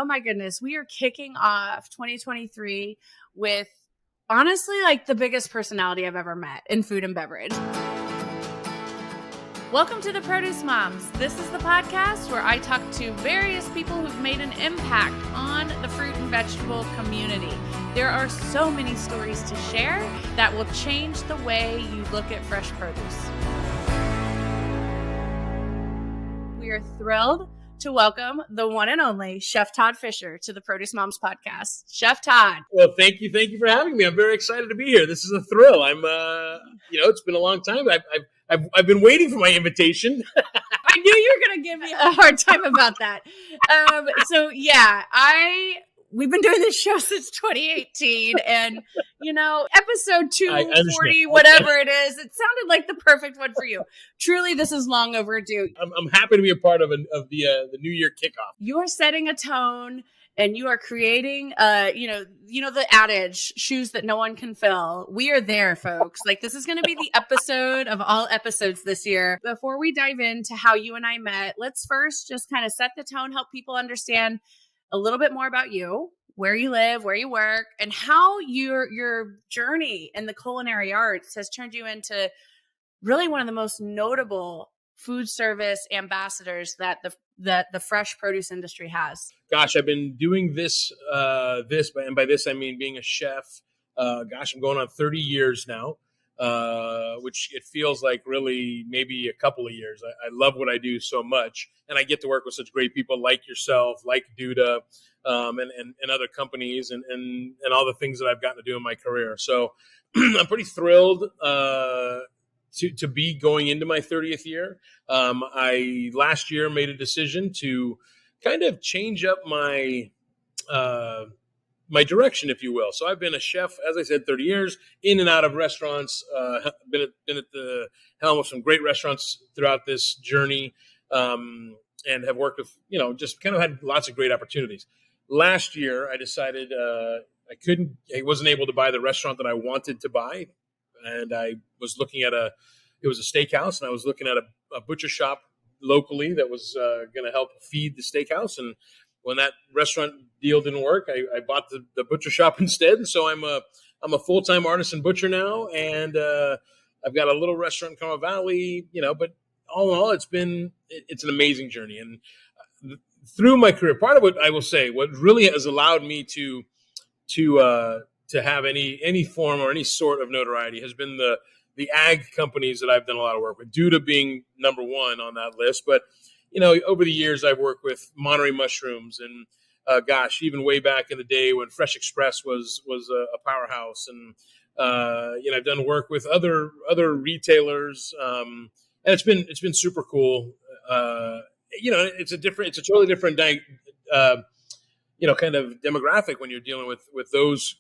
Oh my goodness. We are kicking off 2023 with honestly like the biggest personality I've ever met in food and beverage. Welcome to the Produce Moms. This is the podcast where I talk to various people who've made an impact on the fruit and vegetable community. There are so many stories to share that will change the way you look at fresh produce. We are thrilled to welcome the one and only Chef Todd Fisher to the Produce Moms podcast. Chef Todd. Well, thank you for having me. I'm very excited to be here. This is a thrill. I'm, it's been a long time. I've been waiting for my invitation. I knew you were going to give me a hard time about that. We've been doing this show since 2018, and episode 240, whatever it is, it sounded like the perfect one for you. Truly, this is long overdue. I'm happy to be a part of the New Year kickoff. You are setting a tone, and you are creating, the adage, shoes that no one can fill. We are there, folks. Like, this is going to be the episode of all episodes this year. Before we dive into how you and I met, let's first just kind of set the tone, help people understand a little bit more about you, where you live, where you work, and how your journey in the culinary arts has turned you into really one of the most notable food service ambassadors that the fresh produce industry has. Gosh, I've been doing this, and by this I mean being a chef. I'm going on 30 years now, which it feels like really maybe a couple of years. I love what I do so much, and I get to work with such great people like yourself, like Duda, and other companies, and all the things that I've gotten to do in my career. So I'm pretty thrilled to be going into my 30th year. I last year made a decision to kind of change up my direction, if you will. So I've been a chef, as I said, 30 years, in and out of restaurants, been at the helm of some great restaurants throughout this journey, and have worked with, just kind of had lots of great opportunities. Last year, I decided I wasn't able to buy the restaurant that I wanted to buy. And I was looking at it was a steakhouse, and I was looking at a butcher shop locally that was going to help feed the steakhouse. And when that restaurant deal didn't work, I bought the butcher shop instead. And so I'm a full-time artisan butcher now, and I've got a little restaurant in Carmel Valley, but all in all, it's an amazing journey. And through my career, part of what I will say, what really has allowed me to have any form or any sort of notoriety has been the ag companies that I've done a lot of work with, Duda being number one on that list. But, over the years, I've worked with Meatery mushrooms and, even way back in the day when Fresh Express was a powerhouse. And, I've done work with other retailers. And it's been super cool. It's a totally different, kind of demographic when you're dealing with those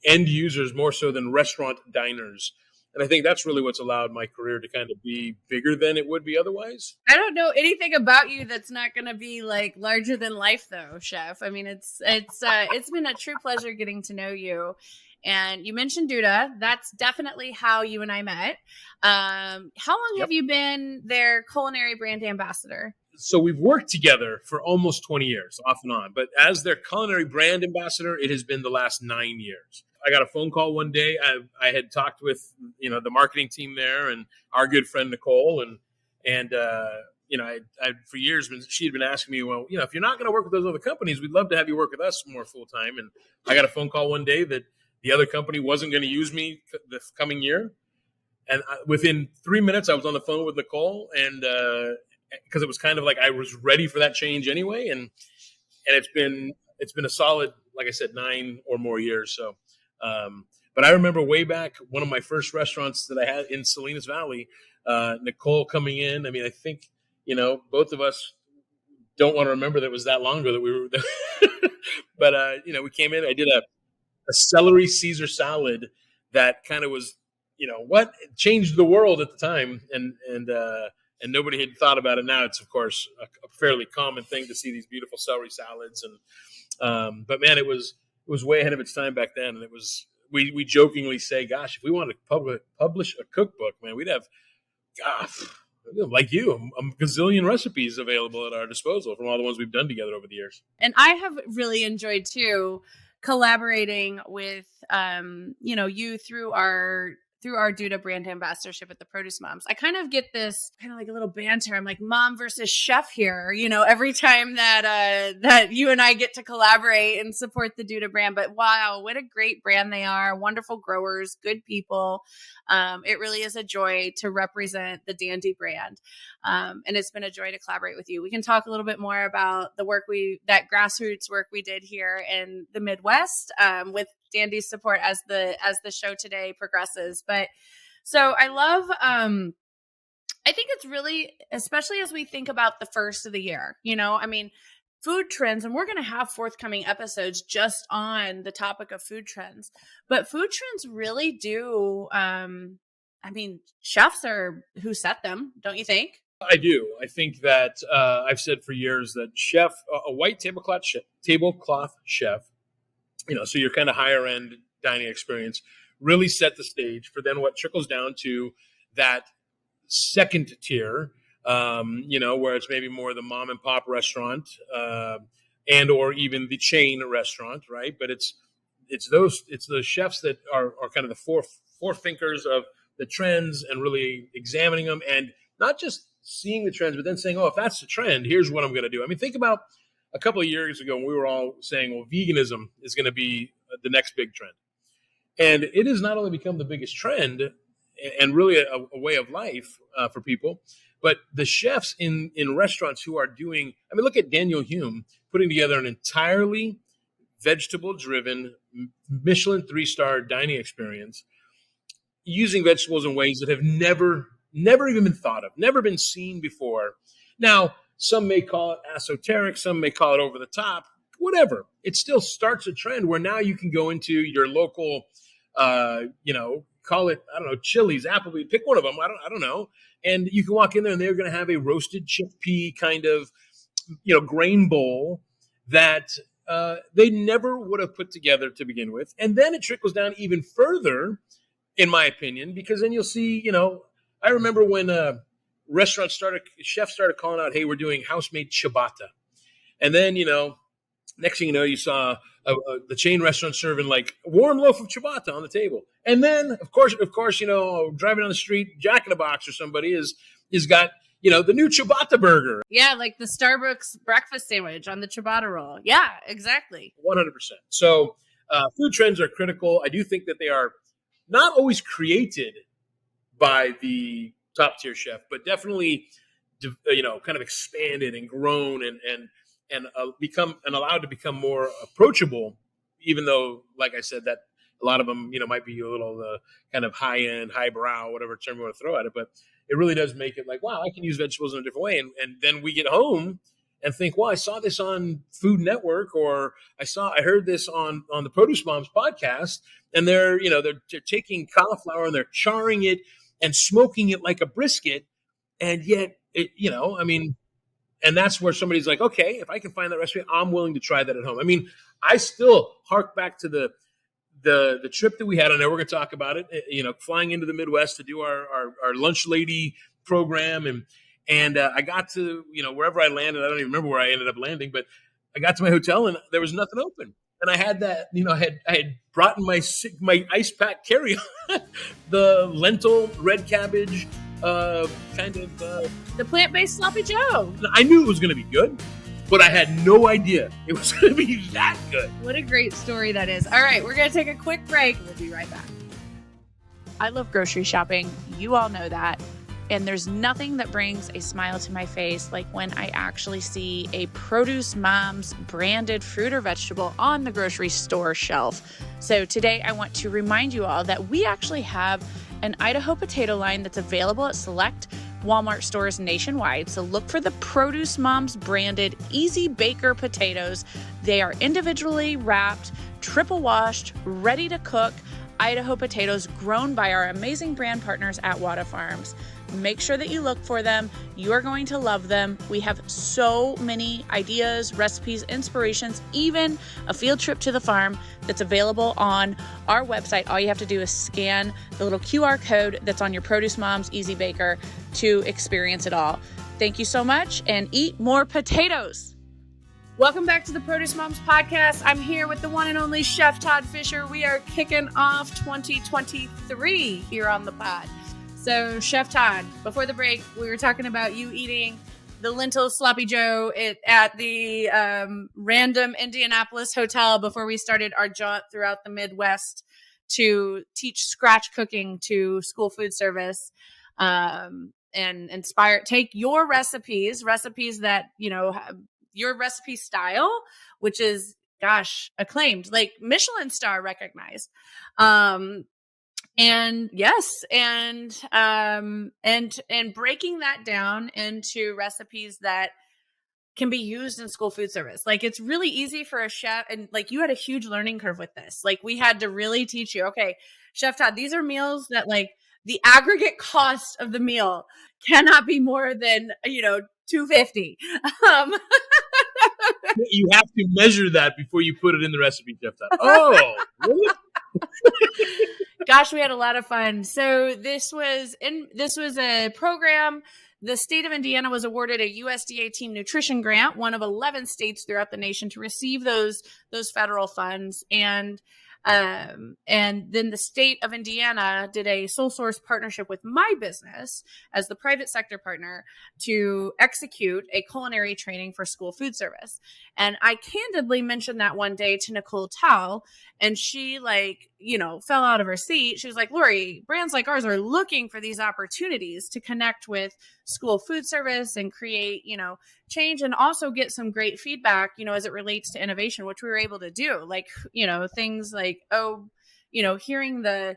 end users more so than restaurant diners. And I think that's really what's allowed my career to kind of be bigger than it would be otherwise. I don't know anything about you that's not going to be like larger than life, though, Chef. I mean, it's been a true pleasure getting to know you. And you mentioned Duda. That's definitely how you and I met. How long have you been their culinary brand ambassador? So we've worked together for almost 20 years, off and on. But as their culinary brand ambassador, it has been the last 9 years. I got a phone call one day. I had talked with the marketing team there and our good friend Nicole, and I for years she had been asking me, well, if you're not going to work with those other companies, we'd love to have you work with us more full time. And I got a phone call one day that the other company wasn't going to use me the coming year, and within 3 minutes I was on the phone with Nicole, and because it was kind of like I was ready for that change anyway, and it's been a solid, like I said, 9 or more years. So. But I remember way back, one of my first restaurants that I had in Salinas Valley, Nicole coming in. I mean, I think, both of us don't want to remember that it was that long ago that we were, but, we came in, I did a celery Caesar salad that kind of was, it changed the world at the time. And nobody had thought about it. Now it's, of course, a fairly common thing to see these beautiful celery salads. And, but man, it was way ahead of its time back then. And it was, we jokingly say, gosh, if we wanted to publish a cookbook, man, we'd have, like you, a gazillion recipes available at our disposal from all the ones we've done together over the years. And I have really enjoyed too collaborating with you through our Duda brand ambassadorship at the Produce Moms. I kind of get this kind of like a little banter. I'm like mom versus chef here, every time that you and I get to collaborate and support the Duda brand. But wow, what a great brand they are. Wonderful growers, good people. It really is a joy to represent the Dandy brand. And it's been a joy to collaborate with you. We can talk a little bit more about the work that grassroots work we did here in the Midwest, with Dandy's support as the show today progresses. But so I love, I think it's really, especially as we think about the first of the year, food trends, and we're going to have forthcoming episodes just on the topic of food trends, but food trends really do, chefs are who set them, don't you think? I do. I think that I've said for years that a white tablecloth chef, so your kind of higher end dining experience really set the stage for then what trickles down to that second tier, where it's maybe more the mom and pop restaurant, and or even the chain restaurant, right? But it's the chefs that are kind of the forethinkers of the trends and really examining them, and not just seeing the trends, but then saying, oh, if that's the trend, here's what I'm going to do. I mean, think about a couple of years ago when we were all saying, well, veganism is going to be the next big trend. And it has not only become the biggest trend and really a way of life for people, but the chefs in restaurants who are doing, look at Daniel Hume putting together an entirely vegetable-driven Michelin 3-star dining experience using vegetables in ways that have never even been thought of, never been seen before. Now, some may call it esoteric, some may call it over the top, whatever. It still starts a trend where now you can go into your local, call it, I don't know, Chili's, Applebee's, pick one of them, I don't know. And you can walk in there and they're going to have a roasted chickpea kind of, grain bowl that they never would have put together to begin with. And then it trickles down even further, in my opinion, because then you'll see, I remember when chefs started calling out, hey, we're doing house-made ciabatta. And then, next thing you know, you saw the chain restaurant serving like a warm loaf of ciabatta on the table. And then, of course, driving down the street, Jack in the Box or somebody is got, the new ciabatta burger. Yeah, like the Starbucks breakfast sandwich on the ciabatta roll. Yeah, exactly. 100%. So food trends are critical. I do think that they are not always created by the top tier chef, but definitely, kind of expanded and grown and become and allowed to become more approachable, even though, like I said, that a lot of them, might be a little kind of high end, highbrow, whatever term you want to throw at it. But it really does make it like, wow, I can use vegetables in a different way. And then we get home and think, well, I saw this on Food Network, or I heard this on the Produce Moms podcast, and they're taking cauliflower and they're charring it and smoking it like a brisket. And yet, and that's where somebody's like, okay, if I can find that recipe, I'm willing to try that at home. I still hark back to the trip that we had. I know we're going to talk about it, flying into the Midwest to do our lunch lady program. And I got to, wherever I landed, I don't even remember where I ended up landing, but I got to my hotel and there was nothing open. And I had that, I had brought in my ice pack carry-on, the lentil, red cabbage, kind of. The plant-based sloppy Joe. I knew it was going to be good, but I had no idea it was going to be that good. What a great story that is. All right, we're going to take a quick break. We'll be right back. I love grocery shopping. You all know that. And there's nothing that brings a smile to my face like when I actually see a Produce Moms branded fruit or vegetable on the grocery store shelf. So today I want to remind you all that we actually have an Idaho potato line that's available at select Walmart stores nationwide. So look for the Produce Moms branded Easy Baker potatoes. They are individually wrapped, triple washed, ready to cook. Idaho potatoes grown by our amazing brand partners at Wada Farms. Make sure that you look for them. You are going to love them. We have so many ideas, recipes, inspirations, even a field trip to the farm that's available on our website. All you have to do is scan the little QR code that's on your Produce Moms Easy Baker to experience it all. Thank you so much, and eat more potatoes. Welcome back to the Produce Moms Podcast. I'm here with the one and only Chef Todd Fisher. We are kicking off 2023 here on the pod. So, Chef Todd, before the break, we were talking about you eating the lentil sloppy joe at the random Indianapolis hotel before we started our jaunt throughout the Midwest to teach scratch cooking to school food service. And take your recipes that, your recipe style, which is, acclaimed, like Michelin star recognized. And breaking that down into recipes that can be used in school food service. Like, it's really easy for a chef, and like, you had a huge learning curve with this. Like, we had to really teach you, okay, Chef Todd, these are meals that, like, the aggregate cost of the meal cannot be more than, $2.50. You have to measure that before you put it in the recipe, Chef Todd. Oh, really? Gosh, we had a lot of fun. So this was a program. The state of Indiana was awarded a USDA Team Nutrition Grant, one of 11 states throughout the nation to receive those federal funds. And then the state of Indiana did a sole source partnership with my business as the private sector partner to execute a culinary training for school food service. And I candidly mentioned that one day to Nicole Tao, and she fell out of her seat. She was like, Lori, brands like ours are looking for these opportunities to connect with school food service and create, change, and also get some great feedback, as it relates to innovation, which we were able to do. Like, things like, hearing the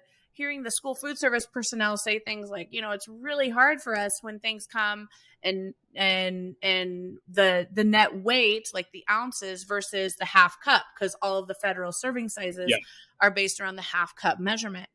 school food service personnel say things like, it's really hard for us when things come and the net weight, like the ounces versus the half cup, because all of the federal serving sizes are based around the half cup measurement.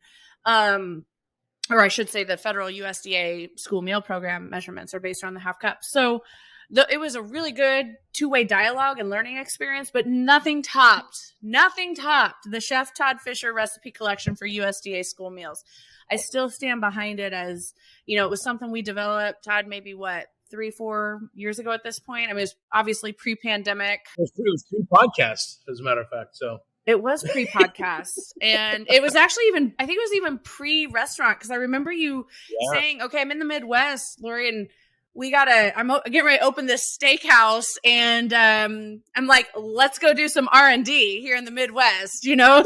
Or I should say the federal USDA school meal program measurements are based on the half cup. So it was a really good two-way dialogue and learning experience, but nothing topped the Chef Todd Fisher recipe collection for USDA school meals. I still stand behind it as, it was something we developed, Todd, maybe 3-4 years ago at this point. I mean, it was obviously pre-pandemic. It was pre-podcast, as a matter of fact. So it was pre-podcast, and it was actually I think it was even pre-restaurant, because I remember you saying, okay, I'm in the Midwest, Lori, and I'm getting ready to open this steakhouse, and I'm like, let's go do some R&D here in the Midwest, So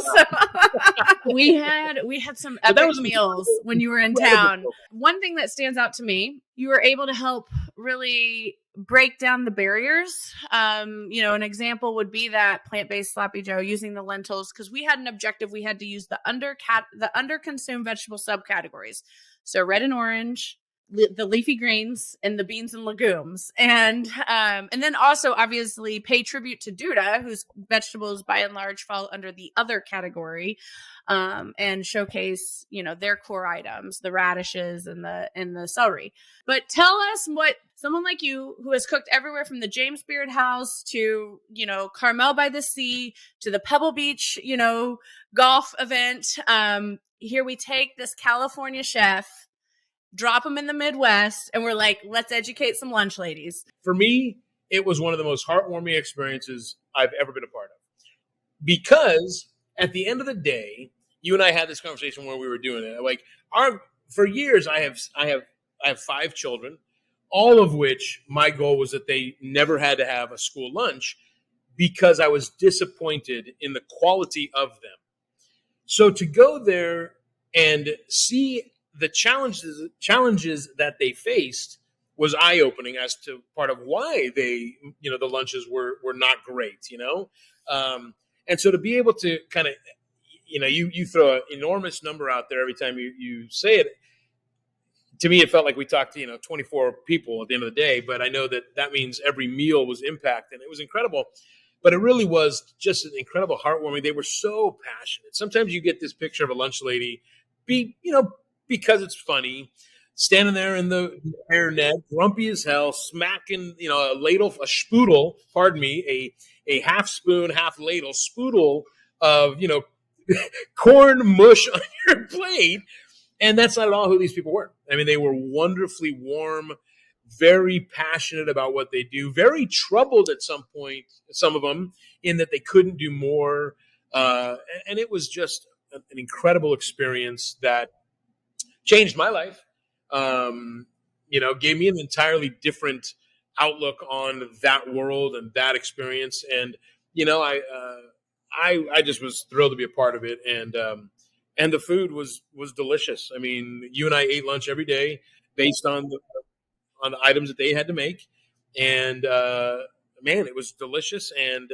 we had some epic meals when you were in town. One thing that stands out to me, you were able to help really break down the barriers. An example would be that plant-based sloppy joe using the lentils, because we had an objective. We had to use the under-consumed vegetable subcategories. So red and orange, the leafy greens, and the beans and legumes. And then also obviously pay tribute to Duda, whose vegetables by and large fall under the other category, and showcase, their core items, the radishes and the celery. But tell us what someone like you, who has cooked everywhere from the James Beard House to, Carmel by the Sea to the Pebble Beach, golf event. Here we take this California chef, drop them in the Midwest, and we're like, let's educate some lunch ladies. For me, it was one of the most heartwarming experiences I've ever been a part of. Because at the end of the day, you and I had this conversation where we were doing it. Like, for years, I have 5 children, all of which my goal was that they never had to have a school lunch, because I was disappointed in the quality of them. So to go there and see the challenges that they faced was eye-opening as to part of why they, the lunches were not great, and so to be able to kind of, you throw an enormous number out there every time you say it. To me, it felt like we talked to, 24 people at the end of the day, but I know that means every meal was impacted. It was incredible. But it really was just an incredible heartwarming. They were so passionate. Sometimes you get this picture of a lunch lady, because it's funny, standing there in the hairnet, grumpy as hell, smacking, a spoodle, pardon me, a half spoon, half ladle spoodle of, corn mush on your plate. And that's not at all who these people were. I mean, they were wonderfully warm, very passionate about what they do, very troubled at some point, some of them, in that they couldn't do more. And it was just an incredible experience that changed my life. Gave me an entirely different outlook on that world and that experience. And, I just was thrilled to be a part of it. And the food was delicious. I mean, you and I ate lunch every day based on the items that they had to make. And, man, it was delicious. And,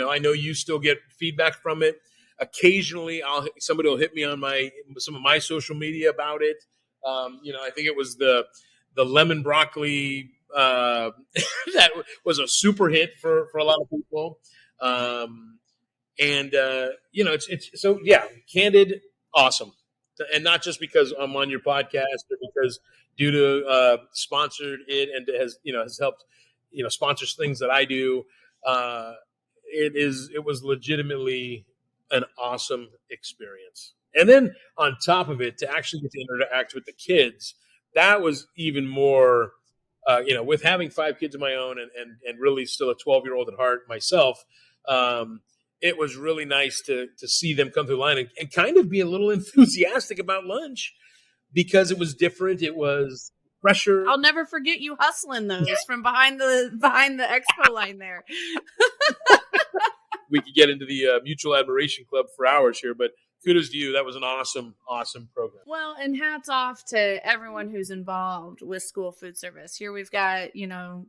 I know you still get feedback from it. Occasionally somebody will hit me on some of my social media about it. I think it was the lemon broccoli, that was a super hit for a lot of people. It's so, yeah, Candid, awesome. And not just because I'm on your podcast, or because due to sponsored it and has helped, sponsor things that I do. It was legitimately an awesome experience. And then on top of it, to actually get to interact with the kids, that was even more, with having 5 kids of my own and really still a 12-year-old at heart myself. It was really nice to see them come through the line and kind of be a little enthusiastic about lunch, because it was different. It was fresher. I'll never forget you hustling those from behind the expo line there. We could get into the Mutual Admiration Club for hours here, but kudos to you. That was an awesome, awesome program. Well, and hats off to everyone who's involved with school food service. Here we've got,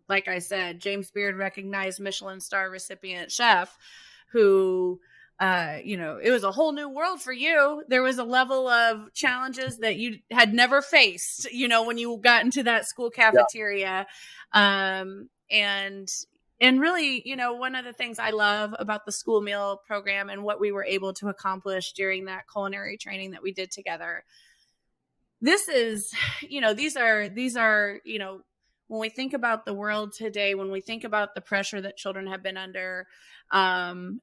like I said, James Beard, recognized Michelin star recipient chef, who, it was a whole new world for you. There was a level of challenges that you had never faced, when you got into that school cafeteria. Yeah. And really, one of the things I love about the school meal program and what we were able to accomplish during that culinary training that we did together, this is, these are, when we think about the world today, when we think about the pressure that children have been under,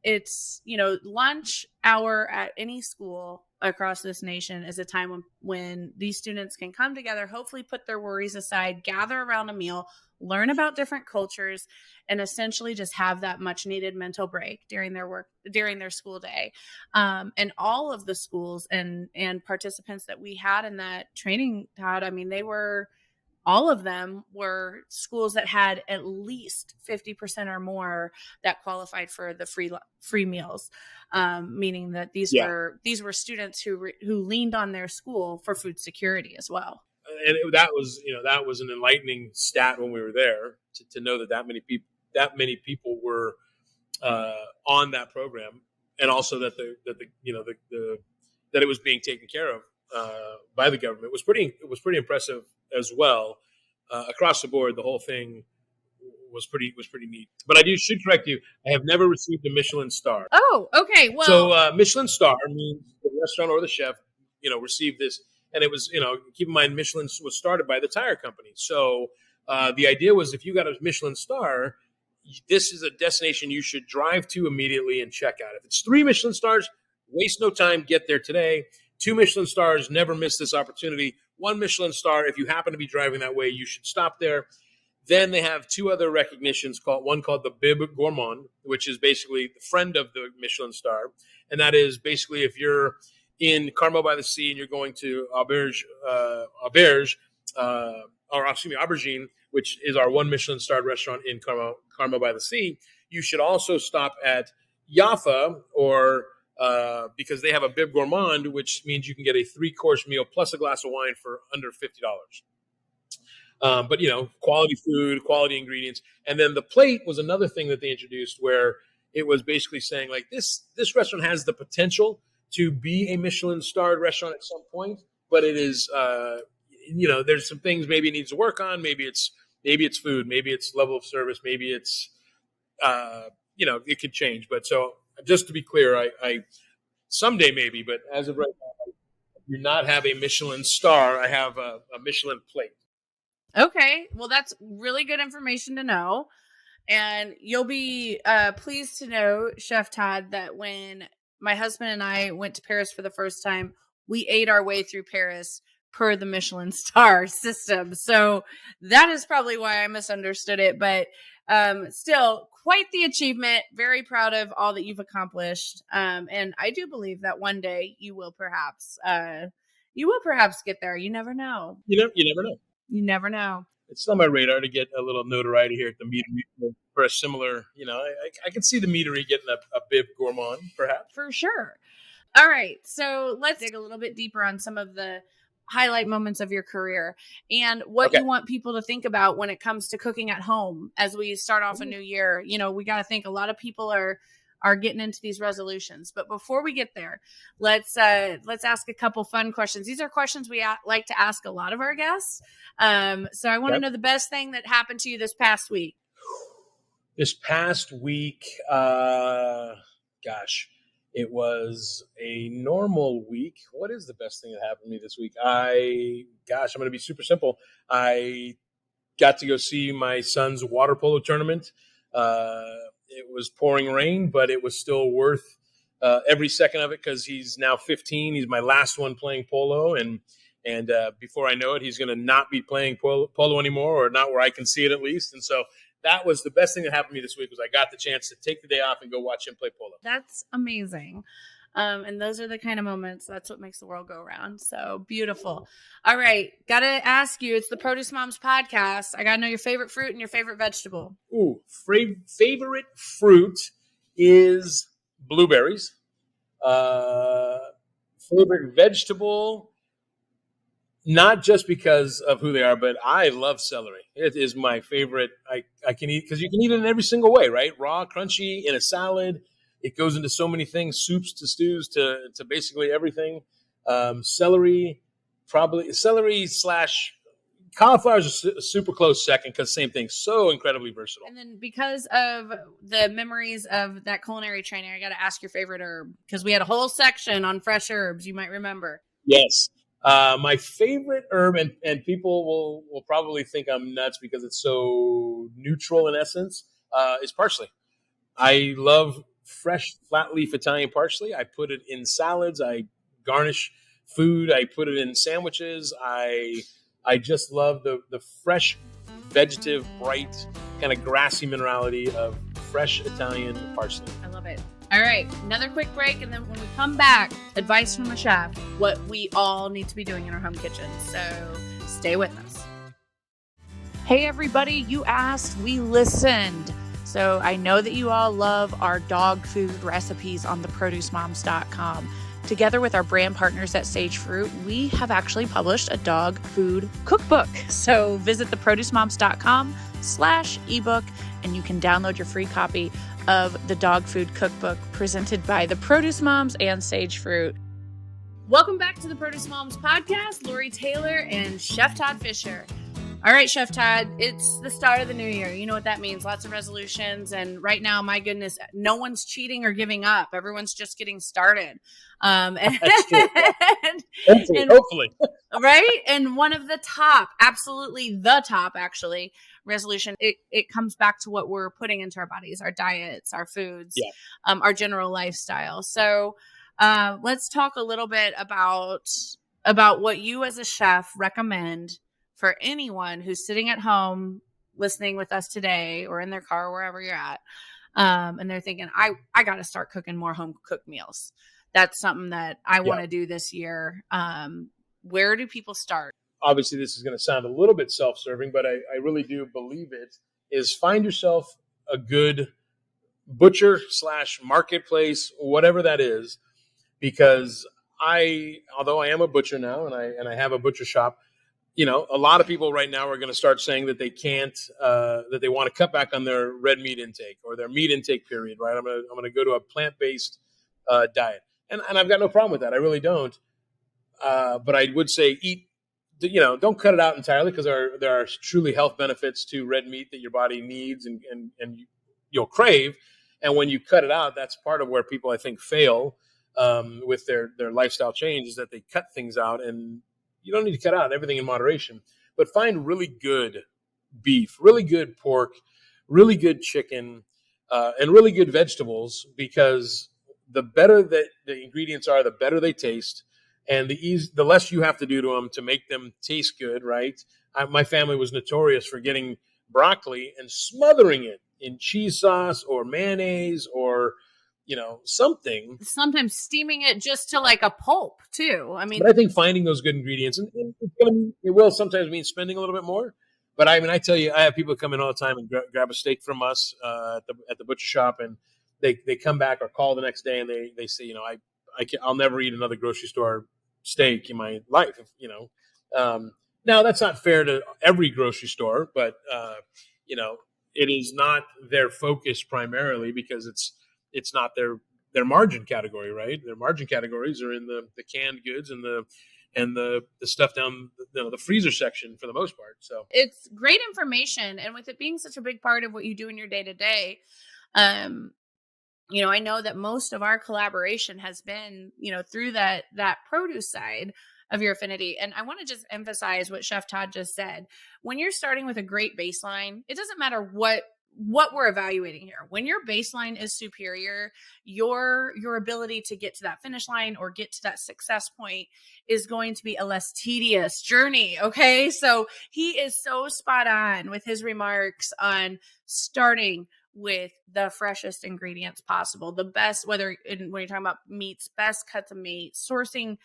it's, lunch hour at any school across this nation is a time when these students can come together, hopefully put their worries aside, gather around a meal, learn about different cultures, and essentially just have that much needed mental break during their school day. And all of the schools and participants that we had in that training, Todd, I mean, all of them were schools that had at least 50% or more that qualified for the free meals, meaning that these were students who leaned on their school for food security as well. And that was an enlightening stat when we were there to know that many people were on that program, and also that that it was being taken care of by the government was pretty impressive as well. Across the board, the whole thing was pretty neat. But I should correct you. I have never received a Michelin star. Oh, okay. Well, so Michelin star means the restaurant or the chef, received this, and it was, keep in mind, Michelin was started by the tire company. So the idea was, if you got a Michelin star, this is a destination you should drive to immediately and check out. If it's 3 Michelin stars, waste no time, get there today. 2 Michelin stars, never miss this opportunity. 1 Michelin star, if you happen to be driving that way, you should stop there. Then they have 2 other recognitions, one called the Bib Gourmand, which is basically the friend of the Michelin star. And that is basically if you're in Carmel by the Sea and you're going to Aubergine, which is our 1 Michelin starred restaurant in Carmel by the Sea, you should also stop at Jaffa, or because they have a Bib Gourmand, which means you can get a 3-course meal plus a glass of wine for under $50. But, quality food, quality ingredients. And then the plate was another thing that they introduced, where it was basically saying, like, this restaurant has the potential to be a Michelin starred restaurant at some point, but it is, there's some things maybe it needs to work on. Maybe it's food, maybe it's level of service, maybe it's it could change. But so just to be clear, I someday maybe, but as of right now, I do not have a Michelin star. I have a Michelin plate. Okay. Well, that's really good information to know. And you'll be pleased to know, Chef Todd, that when my husband and I went to Paris for the first time, we ate our way through Paris per the Michelin star system. So that is probably why I misunderstood it. But still, quite the achievement. Very proud of all that you've accomplished. And I do believe that one day you will perhaps get there. You never know. You never know. You never know. It's on my radar to get a little notoriety here at the Meatery for a similar, I can see the Meatery getting a bib gourmand, perhaps. For sure. All right. So let's dig a little bit deeper on some of the highlight moments of your career and what you want people to think about when it comes to cooking at home as we start off a new year. We got to think a lot of people are getting into these resolutions. But before we get there, let's ask a couple fun questions. These are questions we like to ask a lot of our guests. So I want to know the best thing that happened to you this past week. This past week, gosh, it was a normal week. What is the best thing that happened to me this week? I'm going to be super simple. I got to go see my son's water polo tournament. It was pouring rain, but it was still worth every second of it because he's now 15. He's my last one playing polo, and before I know it, he's going to not be playing polo anymore, or not where I can see it at least. And so that was the best thing that happened to me this week was I got the chance to take the day off and go watch him play polo. That's amazing. And those are the kind of moments, that's what makes the world go around. So beautiful. All right. Got to ask you, it's the Produce Moms podcast. I got to know your favorite fruit and your favorite vegetable. Ooh, favorite fruit is blueberries. Favorite vegetable, not just because of who they are, but I love celery. It is my favorite. I can eat because you can eat it in every single way, right? Raw, crunchy, in a salad. It goes into so many things, soups to stews to basically everything. Celery / cauliflower is a super close second because same thing, so incredibly versatile. And then because of the memories of that culinary training, I got to ask your favorite herb because we had a whole section on fresh herbs. You might remember. Yes. My favorite herb, and people will probably think I'm nuts because it's so neutral in essence, is parsley. I love fresh flat leaf Italian parsley. I put it in salads. I garnish food. I put it in sandwiches. I just love the fresh, vegetative, bright, kind of grassy minerality of fresh Italian parsley. I love it. All right, another quick break, and then when we come back, advice from a chef, what we all need to be doing in our home kitchen. So stay with us. Hey, everybody, you asked, we listened. So I know that you all love our dog food recipes on theproducemoms.com. Together with our brand partners at Sage Fruit, we have actually published a dog food cookbook. So visit theproducemoms.com/ebook, and you can download your free copy of the dog food cookbook presented by the Produce Moms and Sage Fruit. Welcome back to the Produce Moms podcast, Lori Taylor and Chef Todd Fisher. All right, Chef Todd, it's the start of the new year. You know what that means. Lots of resolutions. And right now, my goodness, no one's cheating or giving up. Everyone's just getting started. That's true. Hopefully. Right? And one of the top, absolutely the top, actually, resolution, it comes back to what we're putting into our bodies, our diets, our foods, our general lifestyle. So let's talk a little bit about what you as a chef recommend for anyone who's sitting at home listening with us today or in their car, wherever you're at. And they're thinking, I got to start cooking more home cooked meals. That's something that I want to do this year. Where do people start? Obviously, this is going to sound a little bit self-serving, but I really do believe it, is find yourself a good butcher / marketplace, whatever that is, because although I am a butcher now and I have a butcher shop, a lot of people right now are going to start saying that they can't, that they want to cut back on their red meat intake or their meat intake period, right? I'm going to go to a plant-based diet. And I've got no problem with that. I really don't. But I would say eat, don't cut it out entirely because there are truly health benefits to red meat that your body needs and you'll crave. And when you cut it out, that's part of where people, I think, fail with their lifestyle change, is that they cut things out. And you don't need to cut out everything in moderation, but find really good beef, really good pork, really good chicken, and really good vegetables, because the better that the ingredients are, the better they taste, and the less you have to do to them to make them taste good, right? My family was notorious for getting broccoli and smothering it in cheese sauce or mayonnaise or something. Sometimes steaming it just to like a pulp too. I mean, But I think finding those good ingredients, and it will sometimes mean spending a little bit more. But I mean, I tell you, I have people come in all the time and grab a steak from us at the butcher shop, and they come back or call the next day, and they say, I'll never eat another grocery store steak in my life. Now that's not fair to every grocery store, but it is not their focus primarily, because it's not their margin category, right? Their margin categories are in the canned goods and the stuff down the freezer section for the most part. So it's great information, and with it being such a big part of what you do in your day to day, I know that most of our collaboration has been, through that produce side of your affinity. And I want to just emphasize what Chef Todd just said. When you're starting with a great baseline, it doesn't matter what we're evaluating here. When your baseline is superior, your ability to get to that finish line or get to that success point is going to be a less tedious journey. Okay. So he is so spot on with his remarks on starting with the freshest ingredients possible, the best, when you're talking about meats, best cuts of meat, sourcing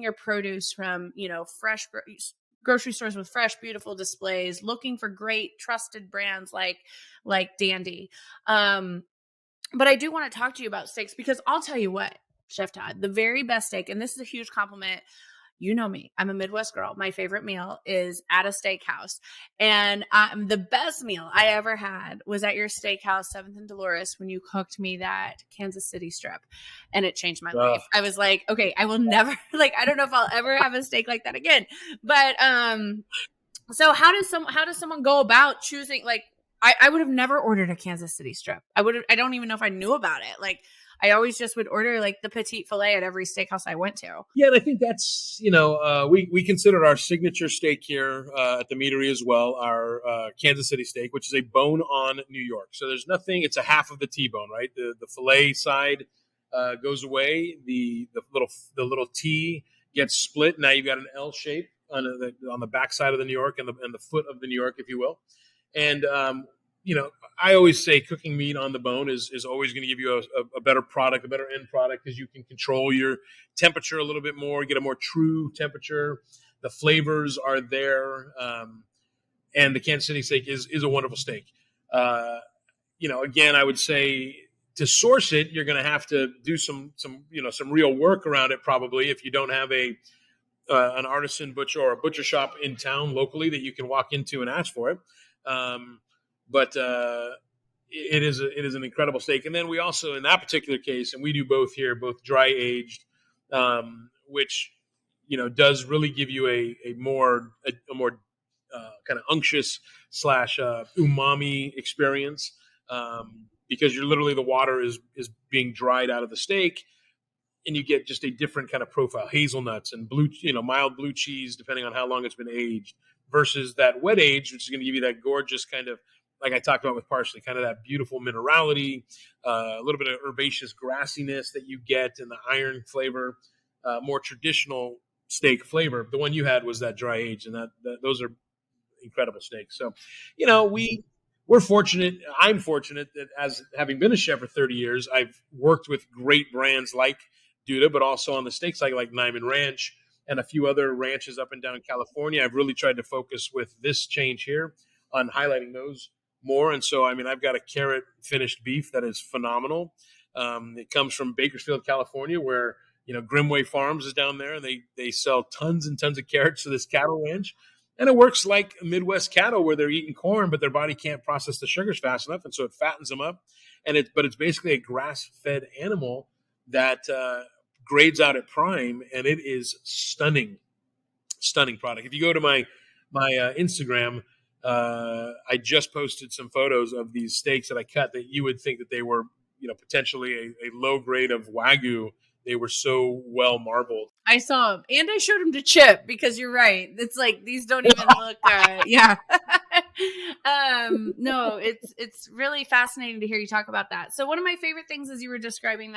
your produce from, fresh grocery stores with fresh, beautiful displays, looking for great trusted brands like Dandy. But I do want to talk to you about steaks, because I'll tell you what, Chef Todd, the very best steak, and this is a huge compliment. You know me, I'm a Midwest girl. My favorite meal is at a steakhouse. And the best meal I ever had was at your steakhouse, 7th and Dolores, when you cooked me that Kansas City strip. And it changed my life. I was like, okay, I will never, I don't know if I'll ever have a steak like that again. But so how does someone go about choosing, I would have never ordered a Kansas City strip. I don't even know if I knew about it. I always just would order the petite filet at every steakhouse I went to. Yeah, and I think that's, we considered our signature steak here at the Meatery as well, our Kansas City steak, which is a bone on New York. So there's nothing, it's a half of the T-bone, right? The filet side goes away. The little T gets split. Now you've got an L shape on the back side of the New York and the foot of the New York, if you will. And, I always say cooking meat on the bone is always going to give you a better product, a better end product, because you can control your temperature a little bit more, get a more true temperature. The flavors are there. And the Kansas City steak is a wonderful steak. Again, I would say to source it, you're going to have to do some real work around it, probably, if you don't have an artisan butcher or a butcher shop in town locally that you can walk into and ask for it. But it is an incredible steak. And then we also, in that particular case, and we do both here, both dry aged, which does really give you a more kind of unctuous / umami experience, because you're literally, the water is being dried out of the steak, and you get just a different kind of profile, hazelnuts and mild blue cheese, depending on how long it's been aged, versus that wet age, which is going to give you that gorgeous kind of, like I talked about with parsley, kind of that beautiful minerality, a little bit of herbaceous grassiness that you get, and the iron flavor, more traditional steak flavor. The one you had was that dry age, and that those are incredible steaks. So, we're fortunate. I'm fortunate that, as having been a chef for 30 years, I've worked with great brands like Duda, but also on the steak side, like Nyman Ranch and a few other ranches up and down California. I've really tried to focus with this change here on highlighting those more. And so, I've got a carrot finished beef that is phenomenal. It comes from Bakersfield, California, where, Grimway Farms is down there, and they sell tons and tons of carrots to this cattle ranch. And it works like Midwest cattle, where they're eating corn, but their body can't process the sugars fast enough. And so it fattens them up. But it's basically a grass-fed animal that grades out at prime, and it is stunning product. If you go to my Instagram, I just posted some photos of these steaks that I cut that you would think that they were potentially a low grade of Wagyu. They were so well marbled. I saw them, and I showed them to Chip, because you're right. It's like, these don't even look, yeah. No, it's really fascinating to hear you talk about that. So one of my favorite things as you were describing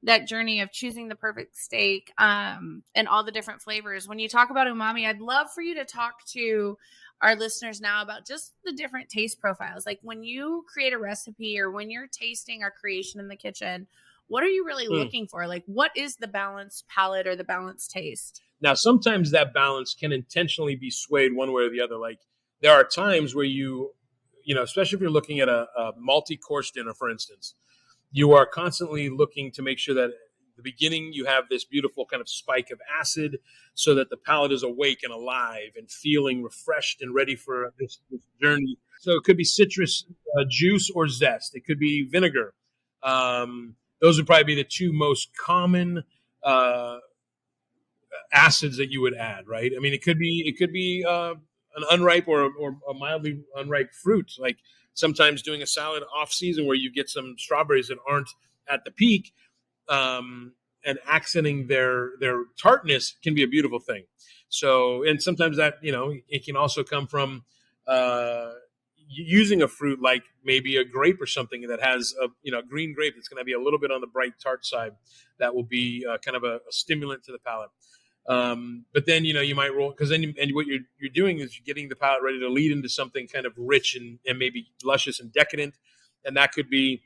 that journey of choosing the perfect steak, and all the different flavors. When you talk about umami, I'd love for you to talk to our listeners now about just the different taste profiles. Like, when you create a recipe or when you're tasting our creation in the kitchen, what are you really looking for? Like, what is the balanced palate or the balanced taste? Now, sometimes that balance can intentionally be swayed one way or the other. Like, there are times where especially if you're looking at a multi-course dinner, for instance, you are constantly looking to make sure that at the beginning you have this beautiful kind of spike of acid so that the palate is awake and alive and feeling refreshed and ready for this journey. So it could be citrus juice or zest. It could be vinegar. Those would probably be the two most common acids that you would add, right? I mean, it could be an unripe or a mildly unripe fruit. Like, sometimes doing a salad off season where you get some strawberries that aren't at the peak, and accenting their tartness can be a beautiful thing. So, and sometimes that, it can also come from using a fruit like maybe a grape or something that has a green grape that's going to be a little bit on the bright tart side. That will be kind of a stimulant to the palate. But then, you might roll, because then what you're doing is you're getting the palate ready to lead into something kind of rich and maybe luscious and decadent. And that could be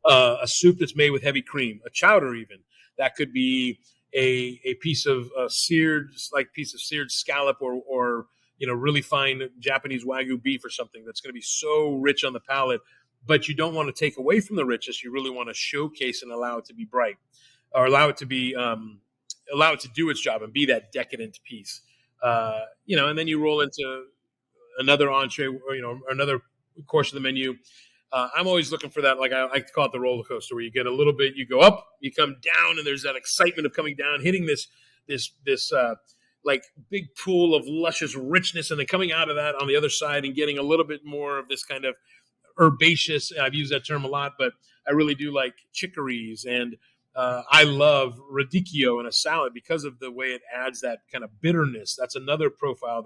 a soup that's made with heavy cream, a chowder even. That could be a piece of seared scallop or really fine Japanese Wagyu beef or something that's going to be so rich on the palate, but you don't want to take away from the richness. You really want to showcase and allow it to be bright, or allow it to do its job and be that decadent piece. And then you roll into another entree or another course of the menu. I'm always looking for that. Like, I like to call it the roller coaster, where you get a little bit, you go up, you come down, and there's that excitement of coming down, hitting this like big pool of luscious richness, and then coming out of that on the other side and getting a little bit more of this kind of herbaceous. I've used that term a lot, but I really do like chicories, and I love radicchio in a salad because of the way it adds that kind of bitterness. That's another profile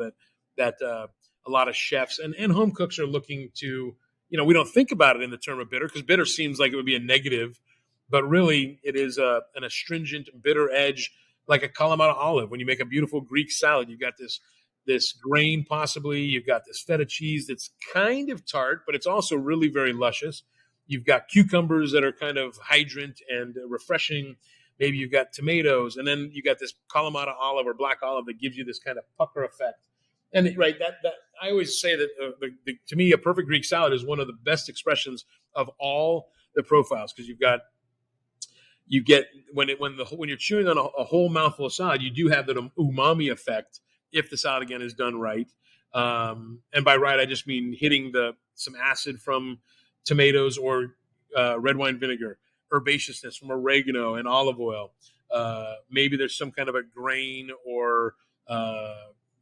that a lot of chefs and home cooks are looking to. We don't think about it in the term of bitter, because bitter seems like it would be a negative, but really it is an astringent, bitter edge, like a Kalamata olive. When you make a beautiful Greek salad, you've got this grain possibly. You've got this feta cheese that's kind of tart, but it's also really very luscious. You've got cucumbers that are kind of hydrant and refreshing. Maybe you've got tomatoes, and then you got this Kalamata olive or black olive that gives you this kind of pucker effect. And right, that I always say that to me, a perfect Greek salad is one of the best expressions of all the profiles, because you get when you're chewing on a whole mouthful of salad, you do have that umami effect if the salad again is done right. And by right, I just mean hitting some acid from tomatoes or red wine vinegar, herbaceousness from oregano and olive oil. Maybe there's some kind of a grain or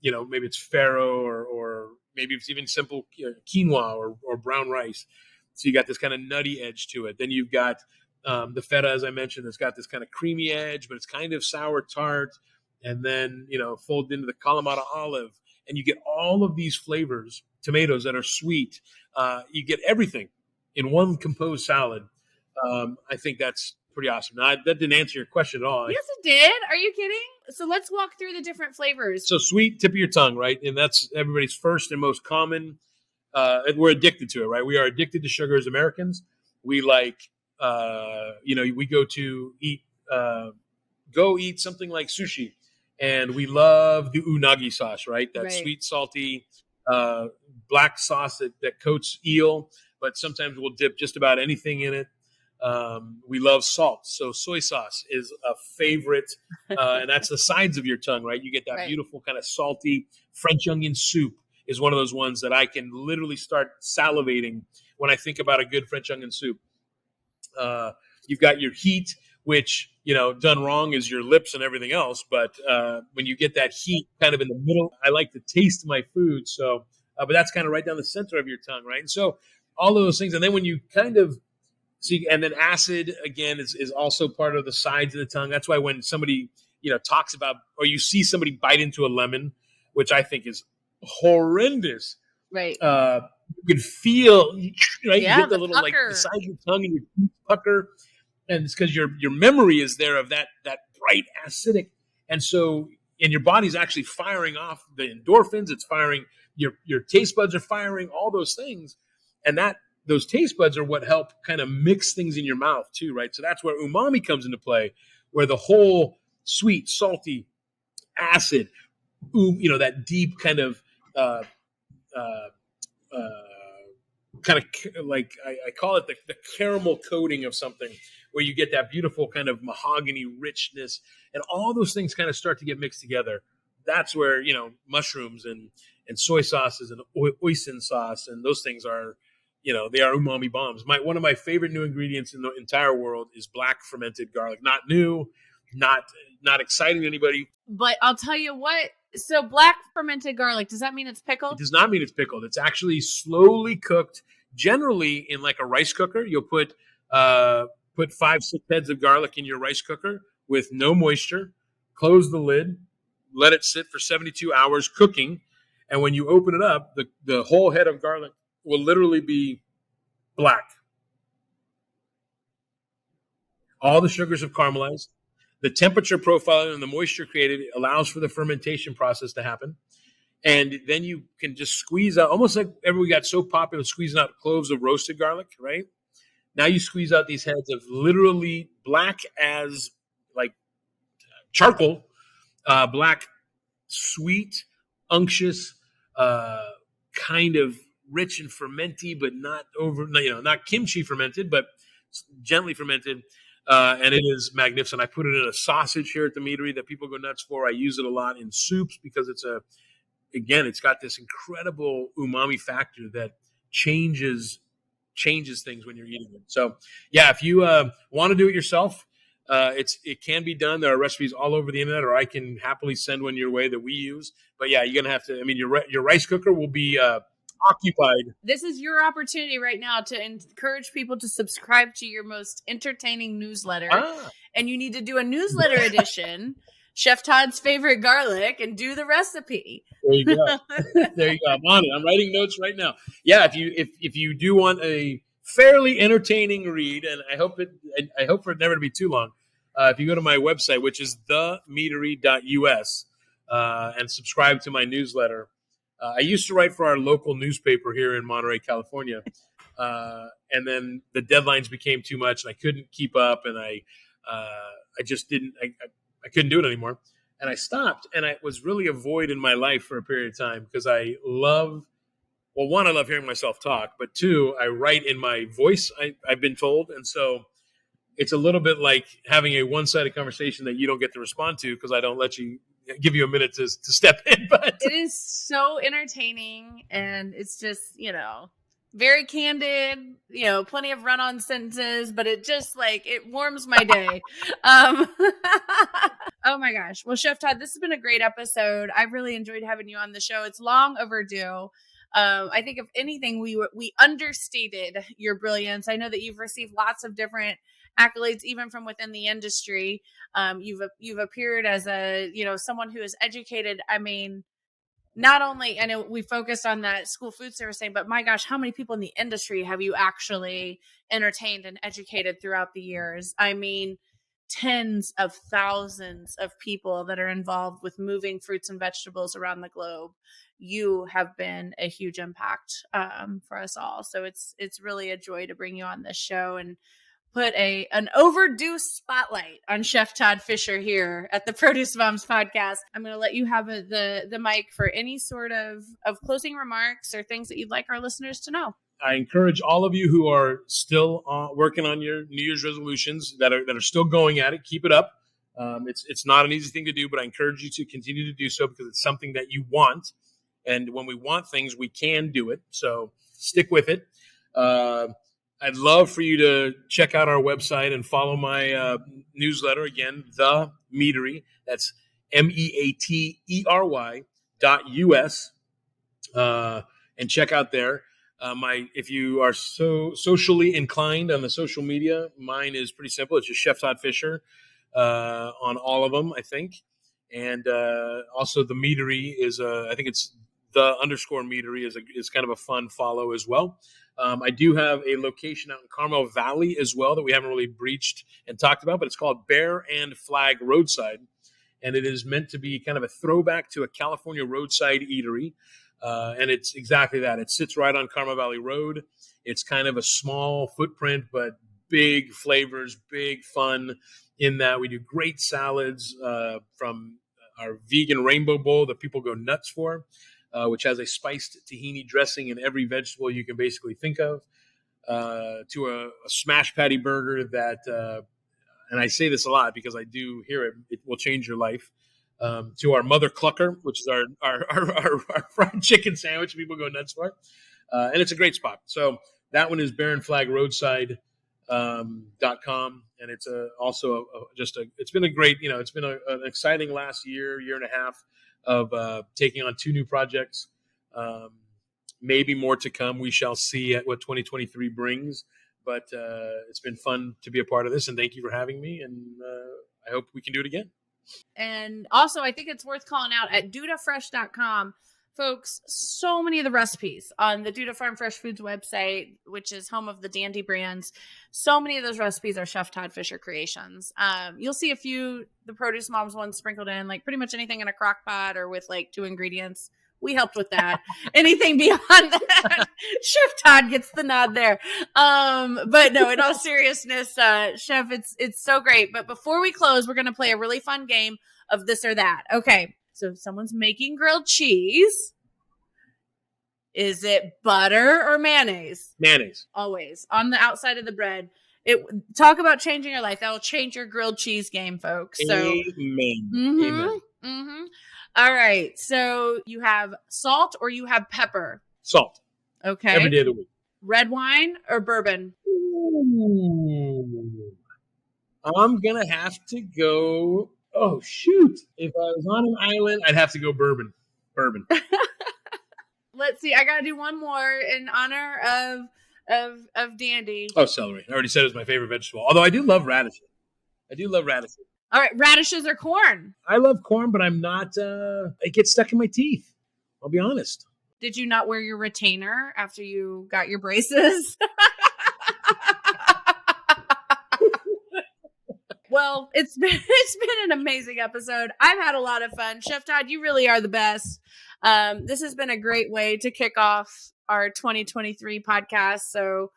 maybe it's farro or maybe it's even simple quinoa or brown rice. So you got this kind of nutty edge to it. Then you've got the feta, as I mentioned, that's got this kind of creamy edge, but it's kind of sour tart. And then, fold into the Kalamata olive. And you get all of these flavors, tomatoes that are sweet. You get everything in one composed salad. I think that's pretty awesome. Now, that didn't answer your question at all. Yes, it did. Are you kidding? So let's walk through the different flavors. So sweet, tip of your tongue, right? And that's everybody's first and most common. We're addicted to it, right? We are addicted to sugar as Americans. We like, we go to eat something like sushi. And we love the unagi sauce, right? That sweet, salty, black sauce that coats eel. But sometimes we'll dip just about anything in it. We love salt. So soy sauce is a favorite. And that's the sides of your tongue, right? You get that beautiful kind of salty French onion soup is one of those ones that I can literally start salivating when I think about a good French onion soup. You've got your heat, which, done wrong is your lips and everything else. But when you get that heat kind of in the middle, I like to taste my food. So, but that's kind of right down the center of your tongue, right? And so all of those things. And then when you kind of See, and then acid again is also part of the sides of the tongue. That's why when somebody talks about, or you see somebody bite into a lemon, which I think is horrendous. Right. You can feel, right? Yeah, You get the the little like pucker. the side of your tongue and your teeth pucker, and it's because your memory is there of that bright acidic, and so and your body's actually firing off the endorphins. It's firing your taste buds are firing all those things, and those taste buds are what help kind of mix things in your mouth too, right? So that's where umami comes into play, where the whole sweet, salty, acid, that deep kind of kind of like I call it the caramel coating of something, where you get that beautiful kind of mahogany richness, and all those things kind of start to get mixed together. That's where mushrooms and soy sauces and oyster sauce and those things are, they are umami bombs. One of my favorite new ingredients in the entire world is black fermented garlic. Not new, not exciting to anybody. But I'll tell you what. So black fermented garlic, does that mean it's It pickled? does not mean it's pickled. It's actually slowly cooked, generally in like a rice cooker. You'll put 5-6 heads of garlic in your rice cooker with no moisture. Close the lid, let it sit for 72 hours cooking, and when you open it up, the whole head of garlic will literally be black. All the sugars have caramelized. The temperature profile and the moisture created allows for the fermentation process to happen. And then you can just squeeze out, almost like everybody got so popular squeezing out cloves of roasted garlic, right? Now you squeeze out these heads of literally black as like charcoal, black, sweet, unctuous, kind of rich and fermenty, but not not kimchi fermented, but gently fermented. And it is magnificent. I put it in a sausage here at the Meatery that people go nuts for. I use it a lot in soups because it's got this incredible umami factor that changes things when you're eating it. So yeah, if you want to do it yourself, it can be done. There are recipes all over the internet, or I can happily send one your way that we use. But yeah, you're gonna have to. I mean, your rice cooker will be occupied. This is your opportunity right now to encourage people to subscribe to your most entertaining newsletter. And you need to do a newsletter edition, Chef Todd's favorite garlic, and do the recipe. There you go. There you go. I'm on it. I'm writing notes right now. Yeah, if you do want a fairly entertaining read, and I hope for it never to be too long, if you go to my website, which is themeatery.us, and subscribe to my newsletter. I used to write for our local newspaper here in Monterey, California, and then the deadlines became too much, and I couldn't keep up, and I just didn't. I couldn't do it anymore, and I stopped. And it was really a void in my life for a period of time because I love hearing myself talk, but two, I write in my voice. I've been told, and so it's a little bit like having a one-sided conversation that you don't get to respond to because I don't let you. Give you a minute to step in, but it is so entertaining, and it's just very candid, plenty of run-on sentences, but it just it warms my day. Oh my gosh. Well, Chef Todd, this has been a great episode. I really enjoyed having you on the show. It's long overdue. I think if anything, we understated your brilliance. I know that you've received lots of different accolades, even from within the industry. You've appeared as someone who is educated. I mean, not only, I know we focused on that school food service thing, but my gosh, how many people in the industry have you actually entertained and educated throughout the years? I mean, tens of thousands of people that are involved with moving fruits and vegetables around the globe. You have been a huge impact for us all. So it's really a joy to bring you on this show and put an overdue spotlight on Chef Todd Fisher here at the Produce Moms podcast. I'm going to let you have the mic for any sort of closing remarks or things that you'd like our listeners to know. I encourage all of you who are still working on your New Year's resolutions that are still going at it. Keep it up. It's not an easy thing to do, but I encourage you to continue to do so because it's something that you want. And when we want things, we can do it. So stick with it. I'd love for you to check out our website and follow my newsletter. Again, The Meatery. That's MEATERY.US. And check out there. If you are so socially inclined on the social media, mine is pretty simple. It's just Chef Todd Fisher on all of them, I think. And also the Meatery is I think it's the _ Meatery is kind of a fun follow as well. I do have a location out in Carmel Valley as well that we haven't really breached and talked about, but it's called Bear and Flag Roadside. And it is meant to be kind of a throwback to a California roadside eatery. And it's exactly that. It sits right on Carmel Valley Road. It's kind of a small footprint, but big flavors, big fun in that we do great salads from our vegan rainbow bowl that people go nuts for, which has a spiced tahini dressing in every vegetable you can basically think of, to a smash patty burger that, and I say this a lot because I do hear it will change your life, to our Mother Clucker, which is our fried chicken sandwich people go nuts for. And it's a great spot. So that one is Barren Flag Roadside. .com, and it's it's been a great, it's been an exciting last year and a half of taking on 2 new projects, maybe more to come. We shall see at what 2023 brings, but it's been fun to be a part of this, and thank you for having me, and I hope we can do it again. And also, I think it's worth calling out at dudafresh.com. Folks, so many of the recipes on the Duda Farm Fresh Foods website, which is home of the Dandy brands, so many of those recipes are Chef Todd Fisher creations. You'll see a few, the Produce Moms ones sprinkled in, like pretty much anything in a crock pot or with like 2 ingredients. We helped with that. Anything beyond that, Chef Todd gets the nod there. But no, in all seriousness, Chef, it's so great. But before we close, we're going to play a really fun game of this or that. Okay. So if someone's making grilled cheese, is it butter or mayonnaise? Mayonnaise. Always. On the outside of the bread. Talk about changing your life. That will change your grilled cheese game, folks. So, Amen. Amen. Mm-hmm. All right. So you have salt or you have pepper? Salt. Okay. Every day of the week. Red wine or bourbon? Ooh. I'm going to have to go... Oh, shoot. If I was on an island, I'd have to go bourbon. Let's see. I got to do one more in honor of Dandy. Oh, celery. I already said it was my favorite vegetable. Although I do love radishes. All right. Radishes or corn? I love corn, but I'm not, it gets stuck in my teeth. I'll be honest. Did you not wear your retainer after you got your braces? Well, it's been an amazing episode. I've had a lot of fun. Chef Todd, you really are the best. This has been a great way to kick off our 2023 podcast. So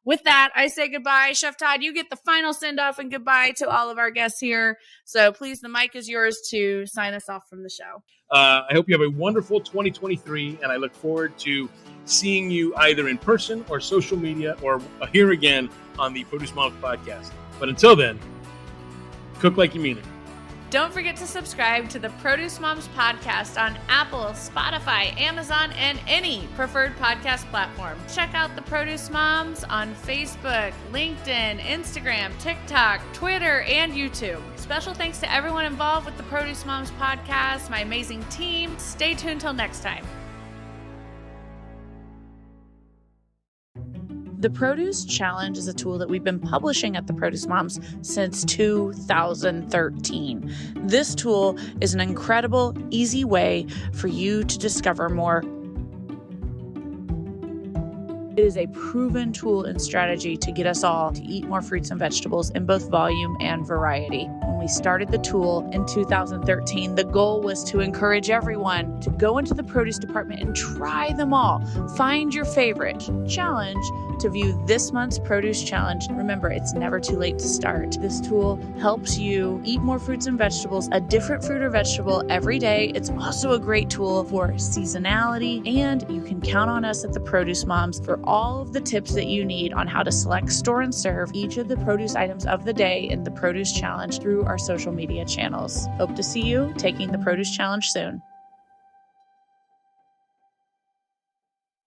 with that, I say goodbye. Chef Todd, you get the final send off and goodbye to all of our guests here. So please, the mic is yours to sign us off from the show. I hope you have a wonderful 2023, and I look forward to seeing you either in person or social media or here again on the Produce Moms podcast. But until then, cook like you mean it. Don't forget to subscribe to the Produce Moms podcast on Apple, Spotify, Amazon, and any preferred podcast platform. Check out the Produce Moms on Facebook, LinkedIn, Instagram, TikTok, Twitter, and YouTube. Special thanks to everyone involved with the Produce Moms podcast, my amazing team. Stay tuned till next time. The Produce Challenge is a tool that we've been publishing at the Produce Moms since 2013. This tool is an incredible, easy way for you to discover more. It is a proven tool and strategy to get us all to eat more fruits and vegetables in both volume and variety. When we started the tool in 2013, the goal was to encourage everyone to go into the produce department and try them all. Find your favorite. Challenge to view this month's Produce Challenge. Remember, it's never too late to start. This tool helps you eat more fruits and vegetables, a different fruit or vegetable every day. It's also a great tool for seasonality, and you can count on us at the Produce Moms for all of the tips that you need on how to select, store, and serve each of the produce items of the day in the Produce Challenge through our social media channels. Hope to see you taking the Produce Challenge soon.